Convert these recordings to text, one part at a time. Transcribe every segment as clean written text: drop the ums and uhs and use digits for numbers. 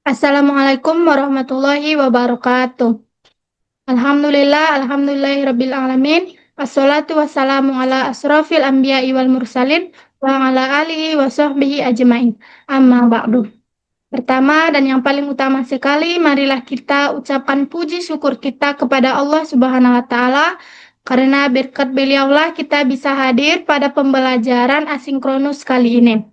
Assalamualaikum warahmatullahi wabarakatuh. Alhamdulillahirabbil alamin. Wassalatu wassalamu ala asrofil anbiya'i wal mursalin wa ala alihi wa sahbihi ajmain. Amma ba'du. Pertama dan yang paling utama sekali, marilah kita ucapkan puji syukur kita kepada Allah Subhanahu wa taala karena berkat beliaulah kita bisa hadir pada pembelajaran asinkronus kali ini.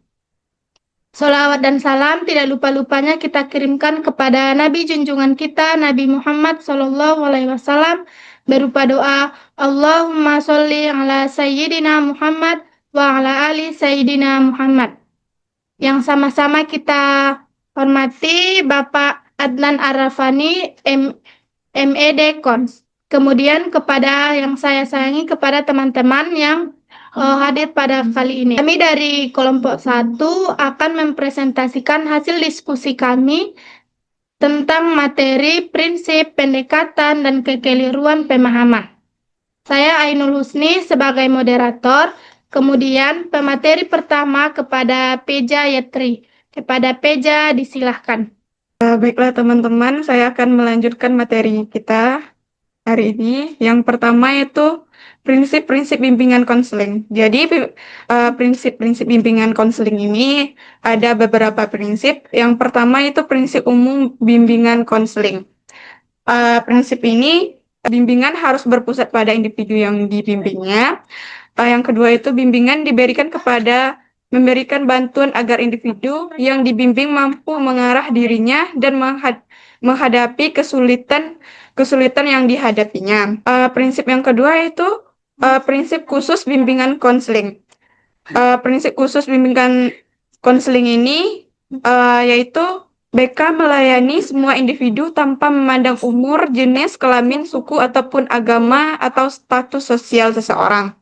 Salawat dan salam tidak lupa-lupanya kita kirimkan kepada Nabi junjungan kita, Nabi Muhammad SAW, berupa doa, Allahumma sholli ala Sayyidina Muhammad wa ala ali Sayyidina Muhammad. Yang sama-sama kita hormati Bapak Adnan Arafani, MED Kons. Kemudian kepada yang saya sayangi, kepada teman-teman yang hadir pada kali ini. Kami dari kelompok 1 akan mempresentasikan hasil diskusi kami tentang materi, prinsip, pendekatan, dan kekeliruan pemahaman. Saya Ainul Husni sebagai moderator, kemudian pemateri pertama kepada Peja Yetri. Kepada Peja disilahkan. Baiklah teman-teman, saya akan melanjutkan materi kita hari ini. Yang pertama itu prinsip-prinsip bimbingan konseling. Jadi prinsip-prinsip bimbingan konseling ini ada beberapa prinsip. Yang pertama itu prinsip umum bimbingan konseling. Prinsip ini bimbingan harus berpusat pada individu yang dibimbingnya. Yang kedua itu bimbingan memberikan bantuan agar individu yang dibimbing mampu mengarah dirinya dan menghadapi kesulitan yang dihadapinya. Prinsip yang kedua itu prinsip khusus bimbingan konseling. Prinsip khusus bimbingan konseling ini yaitu BK melayani semua individu tanpa memandang umur, jenis, kelamin, suku, ataupun agama atau status sosial seseorang.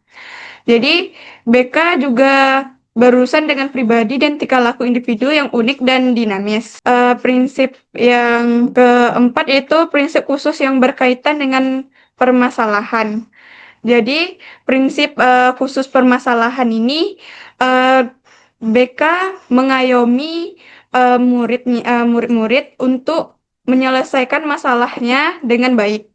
Jadi, BK juga berurusan dengan pribadi dan tingkah laku individu yang unik dan dinamis. Prinsip yang keempat yaitu prinsip khusus yang berkaitan dengan permasalahan. Jadi, prinsip khusus permasalahan ini BK mengayomi murid-murid untuk menyelesaikan masalahnya dengan baik.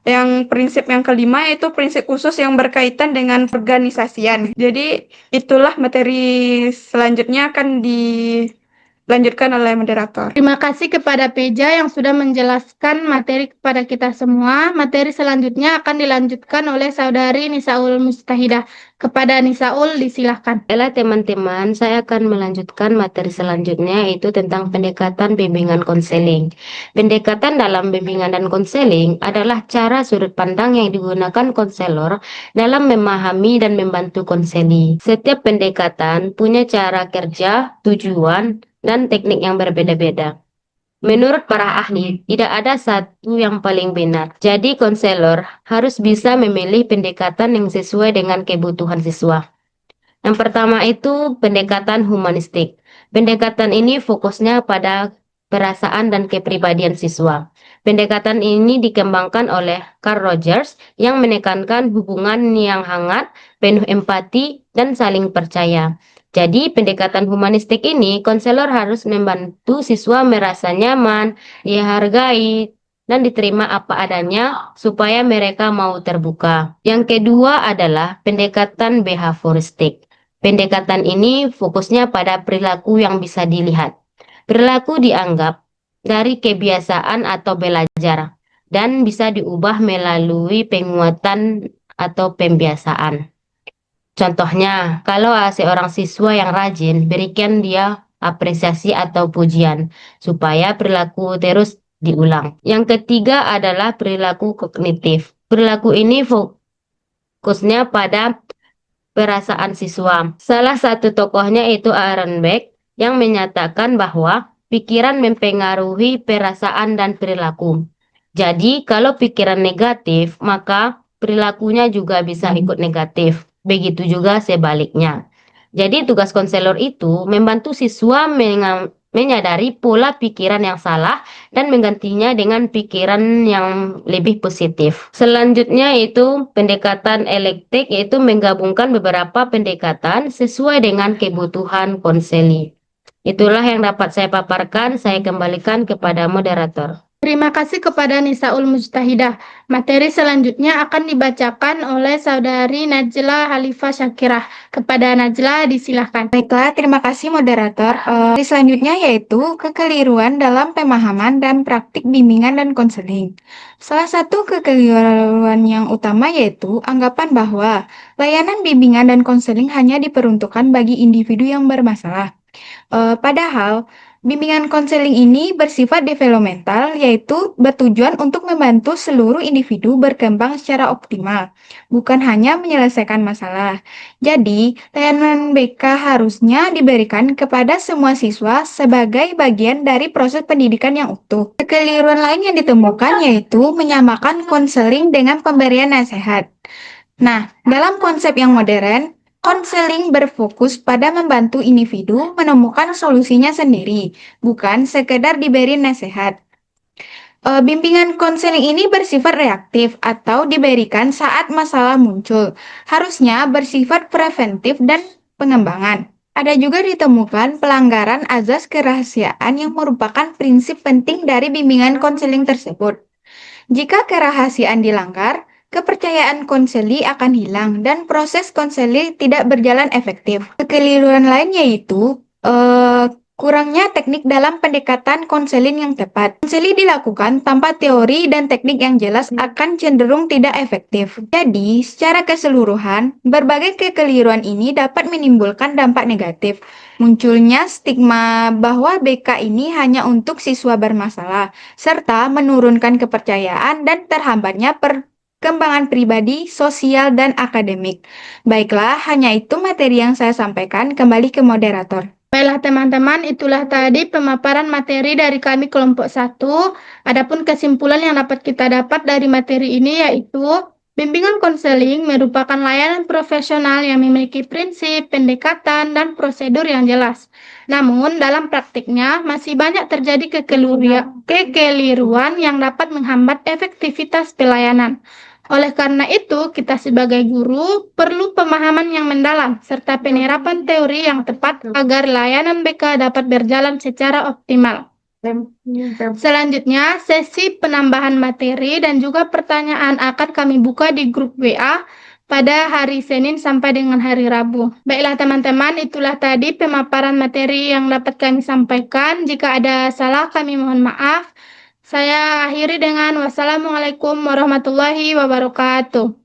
Yang prinsip yang kelima yaitu prinsip khusus yang berkaitan dengan organisasian. Jadi itulah materi selanjutnya akan dilanjutkan oleh moderator. Terima kasih kepada Peja yang sudah menjelaskan materi kepada kita semua. Materi selanjutnya akan dilanjutkan oleh Saudari Nisaul Mustahidah. Kepada Nisaul disilahkan. Baiklah teman-teman, saya akan melanjutkan materi selanjutnya yaitu tentang pendekatan bimbingan konseling. Pendekatan dalam bimbingan dan konseling adalah cara sudut pandang yang digunakan konselor dalam memahami dan membantu konseli. Setiap pendekatan punya cara kerja, tujuan, dan teknik yang berbeda-beda. Menurut para ahli, tidak ada satu yang paling benar. Jadi konselor harus bisa memilih pendekatan yang sesuai dengan kebutuhan siswa. Yang pertama itu pendekatan humanistik. Pendekatan ini fokusnya pada perasaan dan kepribadian siswa. Pendekatan ini dikembangkan oleh Carl Rogers yang menekankan hubungan yang hangat, penuh empati, dan saling percaya. Jadi pendekatan humanistik ini, konselor harus membantu siswa merasa nyaman, dihargai, dan diterima apa adanya supaya mereka mau terbuka. Yang kedua adalah pendekatan behavioristik. Pendekatan ini fokusnya pada perilaku yang bisa dilihat. Perilaku dianggap dari kebiasaan atau belajar dan bisa diubah melalui penguatan atau pembiasaan. Contohnya, kalau seorang siswa yang rajin, berikan dia apresiasi atau pujian, supaya perilaku terus diulang. Yang ketiga adalah perilaku kognitif. Perilaku ini fokusnya pada perasaan siswa. Salah satu tokohnya itu Aaron Beck yang menyatakan bahwa pikiran mempengaruhi perasaan dan perilaku. Jadi, kalau pikiran negatif, maka perilakunya juga bisa ikut negatif. Begitu juga sebaliknya. Jadi tugas konselor itu membantu siswa menyadari pola pikiran yang salah dan menggantinya dengan pikiran yang lebih positif. Selanjutnya itu pendekatan elektik, yaitu menggabungkan beberapa pendekatan sesuai dengan kebutuhan konseli. Itulah yang dapat saya paparkan. Saya kembalikan kepada moderator. Terima kasih kepada Nisaul Mujtahidah. Materi selanjutnya akan dibacakan oleh Saudari Najla Halifah Syakirah. Kepada Najla, disilahkan. Baiklah, terima kasih moderator. Selanjutnya yaitu kekeliruan dalam pemahaman dan praktik bimbingan dan konseling. Salah satu kekeliruan yang utama yaitu anggapan bahwa layanan bimbingan dan konseling hanya diperuntukkan bagi individu yang bermasalah. Padahal bimbingan konseling ini bersifat developmental, yaitu bertujuan untuk membantu seluruh individu berkembang secara optimal, bukan hanya menyelesaikan masalah. Jadi, layanan BK harusnya diberikan kepada semua siswa sebagai bagian dari proses pendidikan yang utuh. Kekeliruan lain yang ditemukan yaitu menyamakan konseling dengan pemberian nasihat. Nah, dalam konsep yang modern, konseling berfokus pada membantu individu menemukan solusinya sendiri, bukan sekedar diberi nasihat. Bimbingan konseling ini bersifat reaktif atau diberikan saat masalah muncul, harusnya bersifat preventif dan pengembangan. Ada juga ditemukan pelanggaran azas kerahasiaan yang merupakan prinsip penting dari bimbingan konseling tersebut. Jika kerahasiaan dilanggar, kepercayaan konseli akan hilang dan proses konseli tidak berjalan efektif. Kekeliruan lain yaitu kurangnya teknik dalam pendekatan konseling yang tepat. Konseli dilakukan tanpa teori dan teknik yang jelas akan cenderung tidak efektif. Jadi, secara keseluruhan, berbagai kekeliruan ini dapat menimbulkan dampak negatif. Munculnya stigma bahwa BK ini hanya untuk siswa bermasalah, serta menurunkan kepercayaan dan terhambatnya perkembangan pribadi, sosial, dan akademik. Baiklah, hanya itu materi yang saya sampaikan. Kembali ke moderator. Baiklah teman-teman, itulah tadi pemaparan materi dari kami kelompok 1. Adapun kesimpulan yang dapat kita dapat dari materi ini yaitu bimbingan konseling merupakan layanan profesional yang memiliki prinsip, pendekatan, dan prosedur yang jelas. Namun, dalam praktiknya masih banyak terjadi kekeliruan yang dapat menghambat efektivitas pelayanan. Oleh karena itu, kita sebagai guru perlu pemahaman yang mendalam serta penerapan teori yang tepat agar layanan BK dapat berjalan secara optimal. Selanjutnya, sesi penambahan materi dan juga pertanyaan akan kami buka di grup WA pada hari Senin sampai dengan hari Rabu. Baiklah teman-teman, itulah tadi pemaparan materi yang dapat kami sampaikan. Jika ada salah, kami mohon maaf. Saya akhiri dengan wassalamualaikum warahmatullahi wabarakatuh.